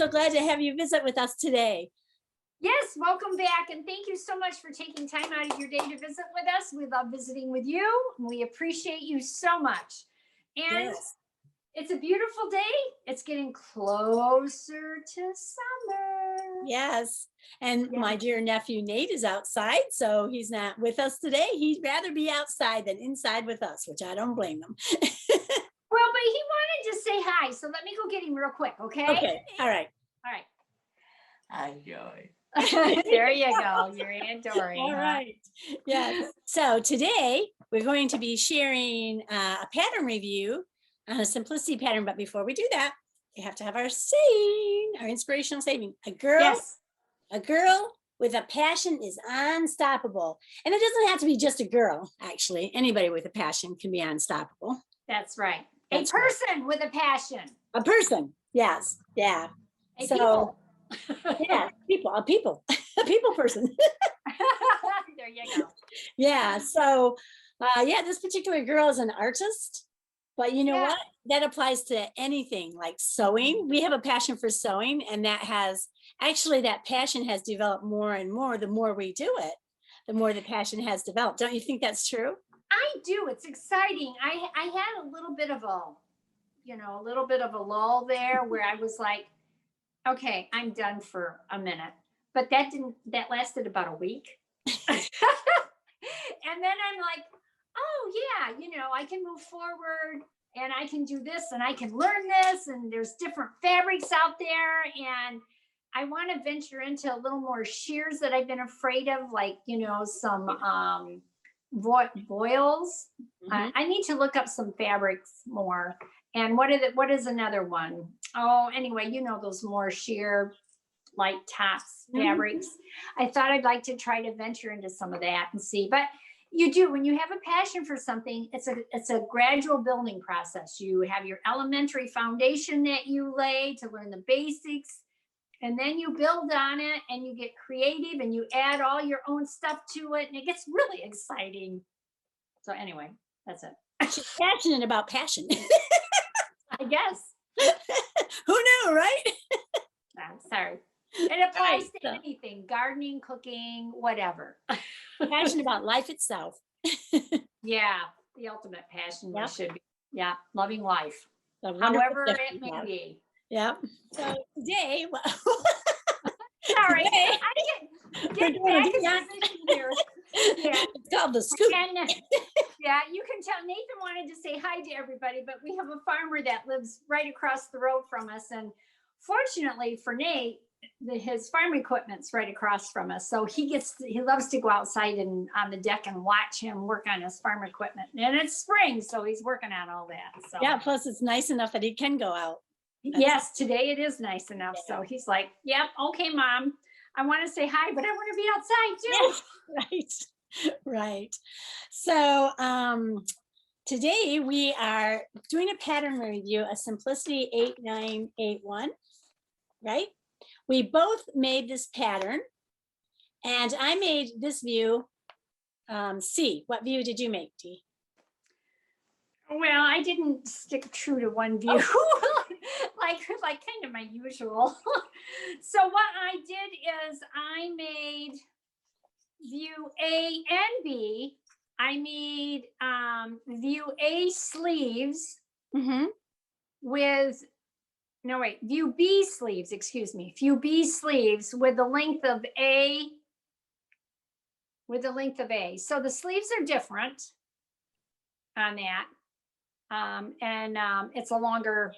so glad to have you visit with us today. Yes, welcome back. And thank you so much for taking time out of your day to visit with us. We love visiting with you. And we appreciate you so much. And Yes. it's a beautiful day. It's getting closer to summer. Yes. And Yeah. my dear nephew Nate is outside, so he's not with us today. He'd rather be outside than inside with us, which I don't blame him. Well, but he wanted to say hi. So let me go get him real quick, okay? Okay. All right. All right. Hi, Joy. There you go. Your Aunt Dory. All right. Yes. So today we're going to be sharing a pattern review on a simplicity pattern. But before we do that, we have to have our saying, our inspirational saying. Yes. A girl with a passion is unstoppable. And it doesn't have to be just a girl, actually. Anybody with a passion can be unstoppable. That's right. That's a person with a passion. A person. Yes. Yeah. A So, people. yeah, a people person. There you go. Yeah. So, yeah, this particular girl is an artist, but you know what? That applies to anything like sewing. We have a passion for sewing, and that passion has developed more and more. The more we do it, the more the passion has developed. Don't you think that's true? I do. It's exciting. I had a little bit of a lull there where I was like, okay, I'm done for a minute. But that lasted about a week. And then I'm like, oh yeah, I can move forward and I can do this and I can learn this, and there's different fabrics out there, and I want to venture into a little more shears that I've been afraid of, like, some boils. Mhm. I need to look up some fabrics more. And what is another one? Oh, anyway, those more sheer light tops fabrics. I thought I'd like to try to venture into some of that and see. But you do, when you have a passion for something, it's a gradual building process. You have your elementary foundation that you lay to learn the basics, and then you build on it and you get creative and you add all your own stuff to it, and it gets really exciting. So anyway, that's it. She's passionate about passion. I guess. Who knew, right? I'm sorry. It applies Right, to anything: gardening, cooking, whatever. Passionate about life itself. Yeah, the ultimate passion. Yep. Should be. Yeah, loving life, A wonderful however gift it we may have. be. Yep. So today, Sorry, today, I we're get doing back a in design. position here. Yeah. It's called the scoop. And yeah, you can tell Nathan wanted to say hi to everybody, but we have a farmer that lives right across the road from us, and fortunately for Nate, his farm equipment's right across from us, so he loves to go outside and on the deck and watch him work on his farm equipment. And it's spring, so he's working on all that. So Yeah, plus it's nice enough that he can go out. yes, today it is nice enough. So he's like, yep, okay, Mom, I want to say hi, but I want to be outside too. Yes, right. So today we are doing a pattern review, a Simplicity 8981, right? We both made this pattern, and I made this view C. What view did you make, Dee? Well, I didn't stick true to one view, like kind of my usual. So what I did is I made view A and B. I made view A sleeves with view B sleeves, excuse me, view B sleeves with the length of A. So the sleeves are different on that. It's a longer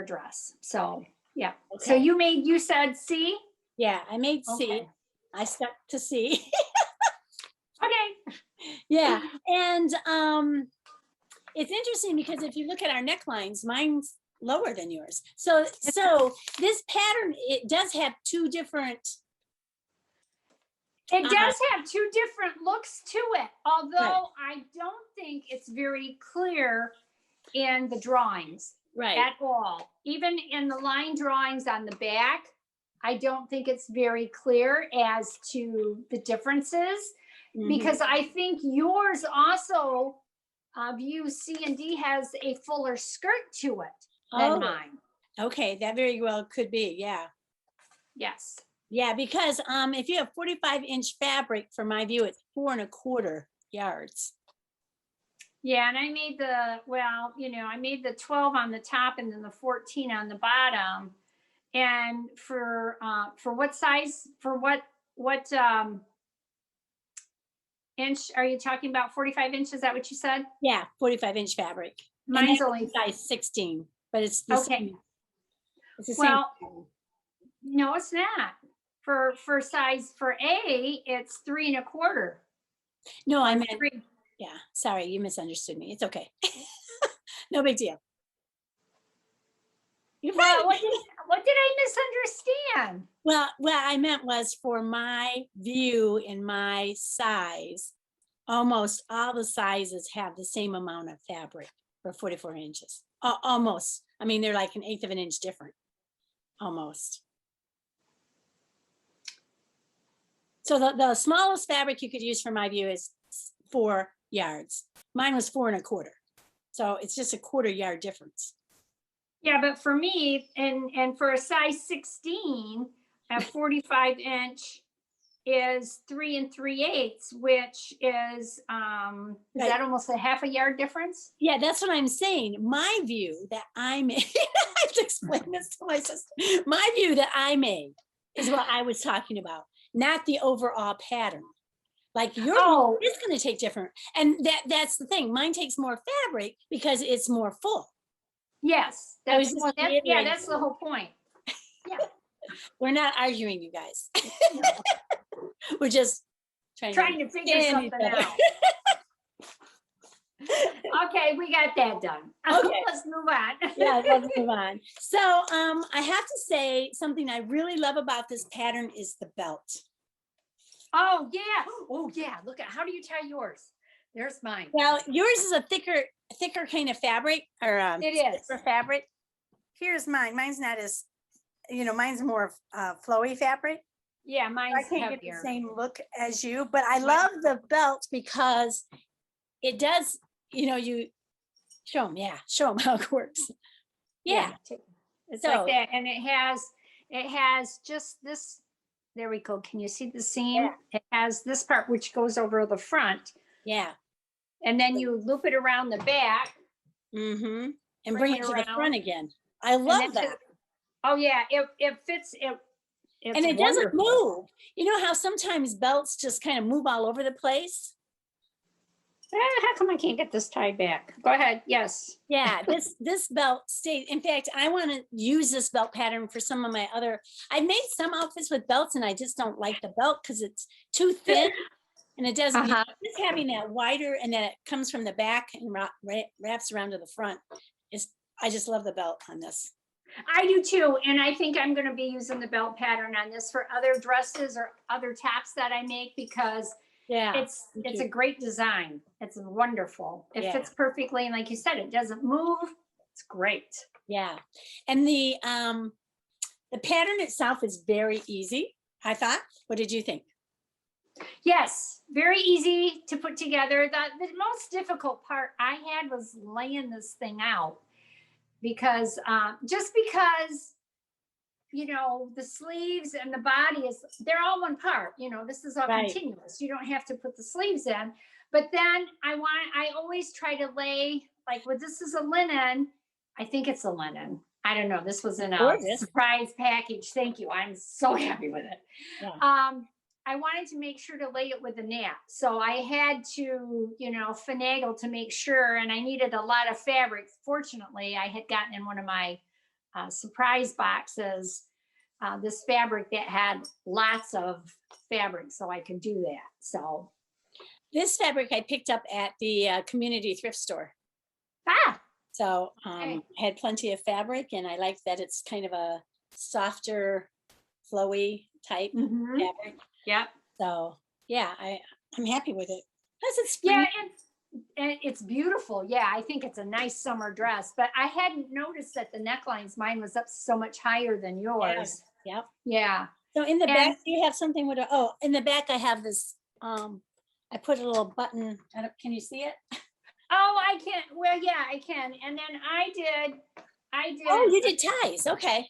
dress. So yeah. Okay. So you said C? Yeah, I made C. I stuck to C. Okay. Yeah. And it's interesting because if you look at our necklines, mine's lower than yours. So this pattern, it does have two different. It does have two different looks to it, although I don't think it's very clear in the drawings at all. Even in the line drawings on the back, I don't think it's very clear as to the differences, because I think yours also, view C and D, has a fuller skirt to it than mine. Okay, that very well could be, yeah. Yes. Yeah, because if you have 45-inch fabric, for my view, it's 4¼ yards. Yeah, and I made the, well, I made the 12 on the top and then the 14 on the bottom. And for what size, for what inch are you talking about? 45 inches, is that what you said? Yeah, 45-inch fabric. Mine's And only, size 16, but it's the okay. same. It's the same. Well, no, it's not. For size, for A, it's 3¼ No, I or meant, 3. yeah, sorry, you misunderstood me. It's okay. No big deal. You're Well, fine. what did I misunderstand? Well, what I meant was for my view in my size, almost all the sizes have the same amount of fabric for 44 inches. Almost. I mean, they're like 1/8 of an inch different. Almost. So the smallest fabric you could use for my view is 4 yards. Mine was 4¼ So it's just a 1/4 yard difference. Yeah, but for me, and for a size 16, a 45-inch is 3 3/8, which is Right. that almost a ½ yard difference? Yeah, that's what I'm saying. My view that I made, I have to explain this to my sister. My view that I made is what I was talking about, not the overall pattern. Like your Oh, is going to take different. And that's the thing. Mine takes more fabric because it's more full. yes. I was That's just well, yeah, reiterating. that's the whole point. Yeah. We're not arguing, you guys. We're just trying Trying to figure understand each something other. out. Okay, we got that done. Okay. Let's move on. Yeah, let's move on. So I have to say something I really love about this pattern is the belt. Oh yeah. Oh yeah. Look at, how do you tie yours? There's mine. Well, yours is a thicker kind of fabric, or It is. thicker fabric. Here's mine. Mine's not as, mine's more flowy fabric. Yeah, I mine's can't get the heavier. same look as you, but I love the belt because it does, you show them, show them how it works. Yeah. It's So- like that, and it has just this. There we go. Can you see the seam? Yeah. It has this part which goes over the front, Yeah. and then you loop it around the back. Mm-hmm. And Bring bring it it to the around. front again. I and love then that. just- oh yeah, it fits. It's And it doesn't wonderful. move. You know how sometimes belts just kind of move all over the place? How come I can't get this tied back? Go ahead. Yes. Yeah, this belt stays. In fact, I want to use this belt pattern for some of my other. I made some outfits with belts, and I just don't like the belt because it's too thin, and it doesn't. Uh-huh. Just having that wider, and then it comes from the back and wraps around to the front. I just love the belt on this. I do too, and I think I'm going to be using the belt pattern on this for other dresses or other tops that I make because Yeah, it's a great design. It's wonderful. It Yeah. fits perfectly, and like you said, it doesn't move. It's great. yeah, and the pattern itself is very easy, I thought. What did you think? Yes, very easy to put together. The most difficult part I had was laying this thing out because just because the sleeves and the body they're all one part. This is all Right. continuous. You don't have to put the sleeves in. But then I always try to lay, like, well, this is a linen. I think it's a linen. I don't know. This was in a Gorgeous. surprise package. Thank you. I'm so happy with it. Yeah. I wanted to make sure to lay it with a nap. So I had to, finagle to make sure, and I needed a lot of fabric. Fortunately, I had gotten in one of my surprise boxes this fabric that had lots of fabric, so I could do that. So This fabric I picked up at the community thrift store. So Okay. I had plenty of fabric, and I like that it's kind of a softer, flowy type mhm. fabric. Yep. So yeah, I'm happy with it. Plus it's Yeah, spring. and it's beautiful. Yeah, I think it's a nice summer dress. But I hadn't noticed that the necklines, mine was up so much higher than yours. Yep. Yeah. So in the And- back, do you have something with in the back I have this, I put a little button. Can you see it? Oh, I can. Well, yeah, I can. And then I did. Oh, you did ties. Okay.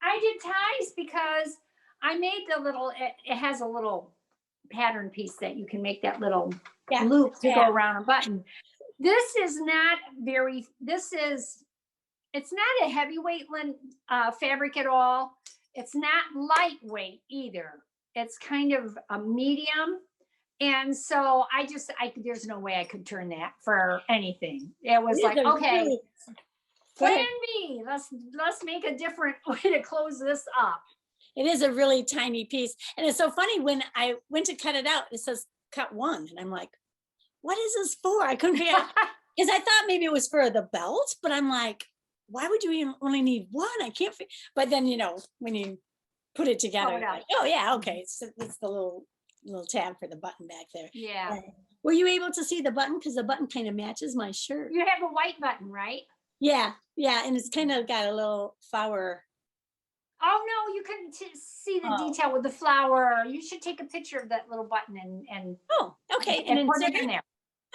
I did ties because I made the little, it has a little pattern piece that you can make that little Yeah. loop to Yeah. go around a button. This is not it's not a heavyweight fabric at all. It's not lightweight either. It's kind of a medium. And so there's no way I could turn that for anything. It was like, okay, plan B, let's make a different way to close this up. It is a really tiny piece. And it's so funny when I went to cut it out, it says cut 1. And I'm like, what is this for? I couldn't figure out, because I thought maybe it was for the belt, but I'm like, why would you even only need 1? I can't, but then, when you put it together, like, oh yeah, okay. It's the little tab for the button back there. Yeah. Were you able to see the button? Because the button kind of matches my shirt. You have a white button, right? Yeah. And it's kind of got a little flower. Oh no, you couldn't see the detail with the flower. You should take a picture of that little button and oh, okay, and put it in there.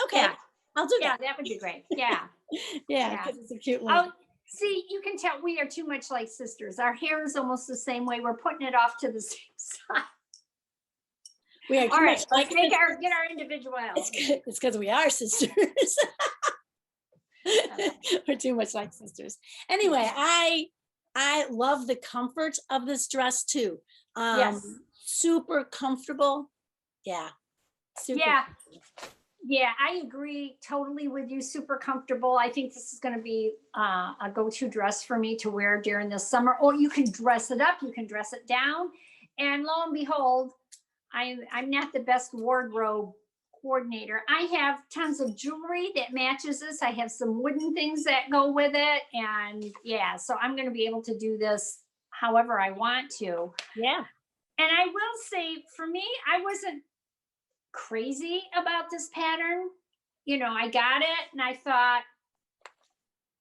Okay, yeah. I'll do that. that. Yeah, that would be great. Yeah, yeah, because it's a cute one. Oh, see, you can tell we are too much like sisters. Our hair is almost the same way. We're putting it off to the same side. We are too all right. much Let's like get our individuality. It's because we are sisters. We're too much like sisters. Anyway, I love the comfort of this dress too. Yes. Super comfortable. Yeah. Super comfortable. Yeah, I agree totally with you. Super comfortable. I think this is going to be a go-to dress for me to wear during the summer. Or you can dress it up, you can dress it down, and lo and behold, I'm not the best wardrobe coordinator. I have tons of jewelry that matches this. I have some wooden things that go with it, and yeah, so I'm going to be able to do this however I want to. Yeah. And I will say, for me, I wasn't crazy about this pattern. I got it and I thought,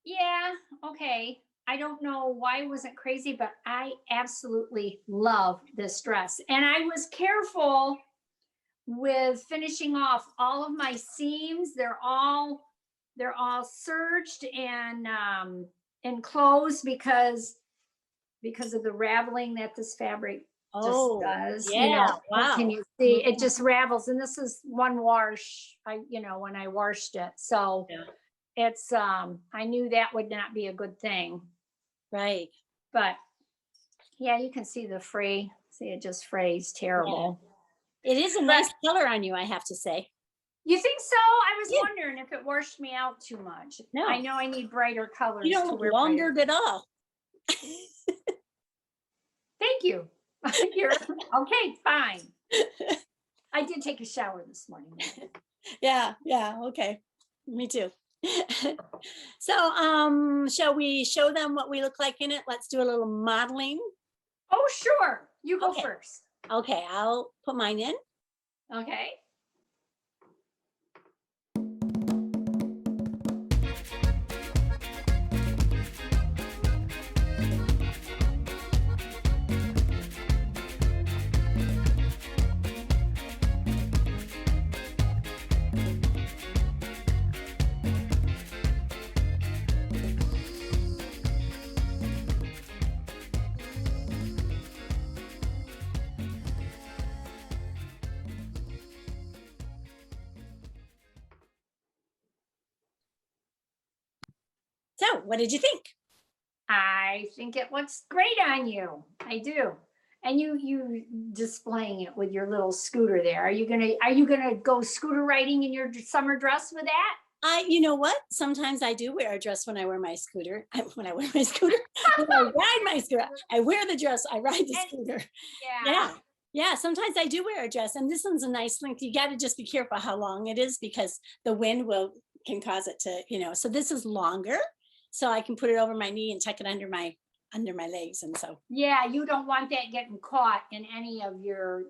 yeah, okay. I don't know why I wasn't crazy, but I absolutely love this dress. And I was careful with finishing off all of my seams. They're all serged and enclosed because of the raveling that this fabric just does. Yeah. Wow. Can you see it just ravels? And this is one wash when I washed it. So it's I knew that would not be a good thing. Right. But yeah, you can see the fray. See, it just frays terrible. Yeah. It is a nice color on you, I have to say. You think so? I was wondering if it washed me out too much. No. I know I need brighter colors. You don't look laundered at all. Thank you. You're okay, fine. I did take a shower this morning. Yeah, okay. Me too. So shall we show them what we look like in it? Let's do a little modeling. Oh, sure. You go first. Okay, I'll put mine in. Okay. So what did you think? I think it looks great on you. I do. And you displaying it with your little scooter there. Are you gonna go scooter riding in your summer dress with that? You know what? Sometimes I do wear a dress when I wear my scooter. When I wear my scooter, when I ride my scooter, I wear the dress, I ride the scooter. Yeah. Sometimes I do wear a dress, and this one's a nice length. You got to just be careful how long it is because the wind can cause it to, so this is longer. So I can put it over my knee and tuck it under my legs. And so. Yeah, you don't want that getting caught in any of your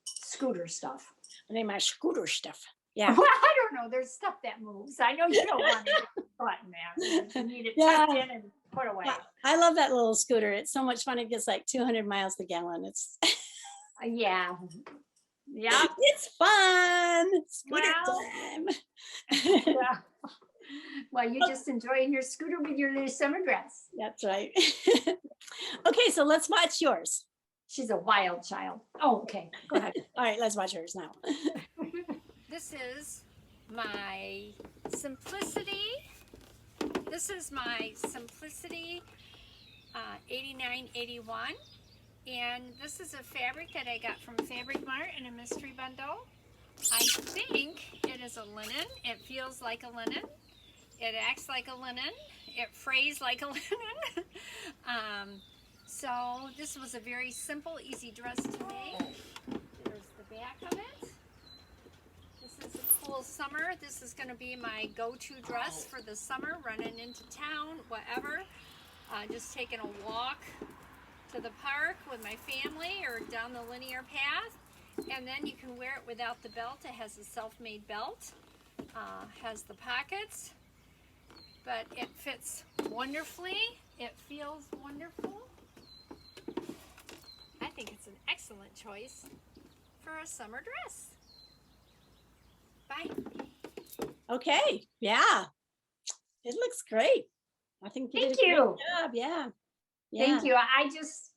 scooter stuff. My scooter stuff. Yeah. Well, I don't know. There's stuff that moves. I know you don't want it caught in there. You need it tucked in and put away. I love that little scooter. It's so much fun. It gets like 200 miles a gallon. It's. Yeah. It's fun. Scooter time. Yeah. Well, you're just enjoying your scooter with your little summer dress. That's right. Okay, so let's watch yours. She's a wild child. Oh, okay. Go ahead. All right, let's watch hers now. This is my Simplicity. This is my Simplicity 8981. And this is a fabric that I got from FabricMart in a mystery bundle. I think it is a linen. It feels like a linen. It acts like a linen. It frays like a linen. So this was a very simple, easy dress to make. There's the back of it. This is a cool summer. This is going to be my go-to dress for the summer, running into town, whatever. Just taking a walk to the park with my family or down the linear path. And then you can wear it without the belt. It has a self-made belt. Has the pockets. But it fits wonderfully. It feels wonderful. I think it's an excellent choice for a summer dress. Bye. Okay, yeah. It looks great. I think you Thank did a great you. job. Yeah. Thank you.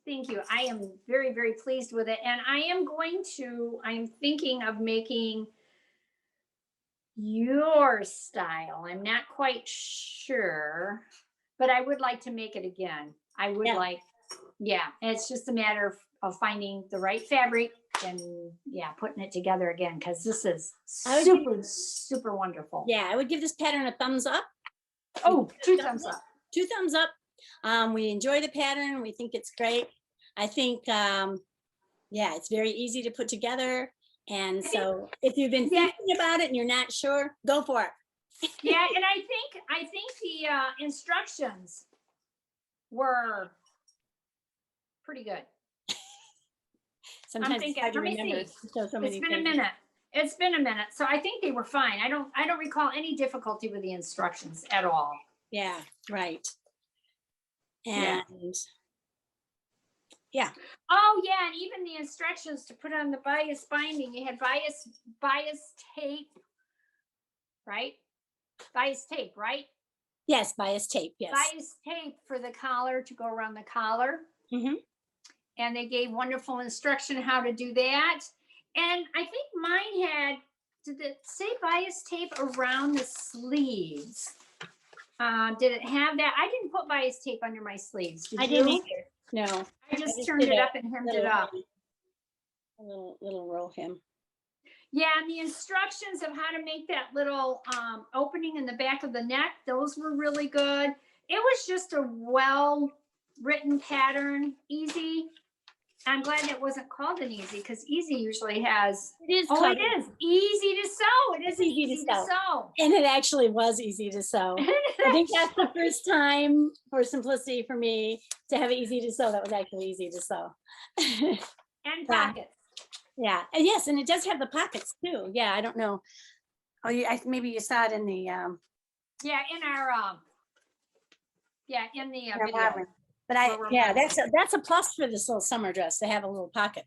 Thank you. I am very, very pleased with it. And I'm thinking of making your style. I'm not quite sure, but I would like to make it again. I would like, it's just a matter of finding the right fabric and putting it together again. Cause this is super wonderful. Yeah, I would give this pattern a thumbs up. Oh, two thumbs up. 2 thumbs up. We enjoy the pattern. We think it's great. I think, it's very easy to put together. And so if you've been thinking about it and you're not sure, go for it. Yeah. And I think the instructions were pretty good. Sometimes thinking, it's hard to let me remember. see. So many It's been a things. minute. It's been a minute. So I think they were fine. I don't recall any difficulty with the instructions at all. Yeah, right. Yeah. And Oh yeah, and even the instructions to put on the bias binding, you had bias tape, right? Bias tape, right? yes, bias tape. Yes. Bias tape for the collar to go around the collar. Mhm. And they gave wonderful instruction how to do that. And I think mine had, did it say bias tape around the sleeves? Did it have that? I didn't put bias tape under my sleeves. Did I you? didn't either. No. I just just turned did it a up and hemmed it up. A little roll hem. Yeah, and the instructions of how to make that little opening in the back of the neck, those were really good. It was just a well-written pattern, easy. I'm glad it wasn't called an easy because easy usually has. It is. Oh, colored. it is easy to sew. It is easy to sew. sew. And it actually was easy to sew. I think that's the first time for Simplicity for me to have it easy to sew. That was actually easy to sew. And pockets. Yeah, and yes, and it does have the pockets too. Yeah, I don't know. Oh, maybe you saw it in the Yeah, in our in the our video. modern. But that's a plus for this little summer dress to have a little pocket.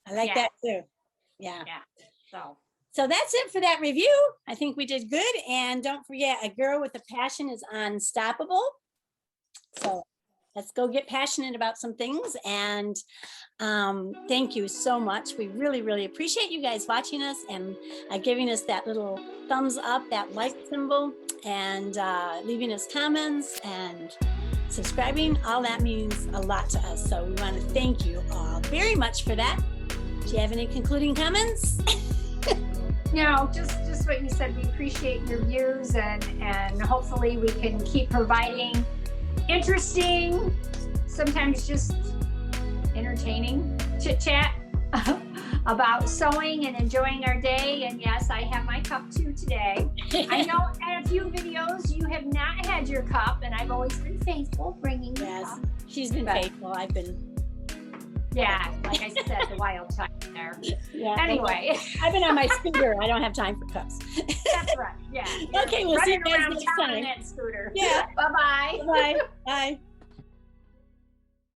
I like that too. Yeah. So that's it for that review. I think we did good. And don't forget, a girl with a passion is unstoppable. So let's go get passionate about some things. And thank you so much. We really, really appreciate you guys watching us and giving us that little thumbs up, that like symbol, and leaving us comments and subscribing. All that means a lot to us. So we want to thank you all very much for that. Do you have any concluding comments? No, just what you said. We appreciate your views and hopefully we can keep providing interesting, sometimes just entertaining chit chat about sewing and enjoying our day. And yes, I have my cup too today. I know in a few videos you have not had your cup, and I've always been faithful bringing your Yes, cup. she's been faithful. I've been. Yeah, like I said, the wild child there. Yeah. Anyway, I've been on my scooter. I don't have time for cups. that's right. Yeah. Okay, we'll see you Running guys around next town on time. that scooter. Yeah. Bye-bye. Bye. Bye.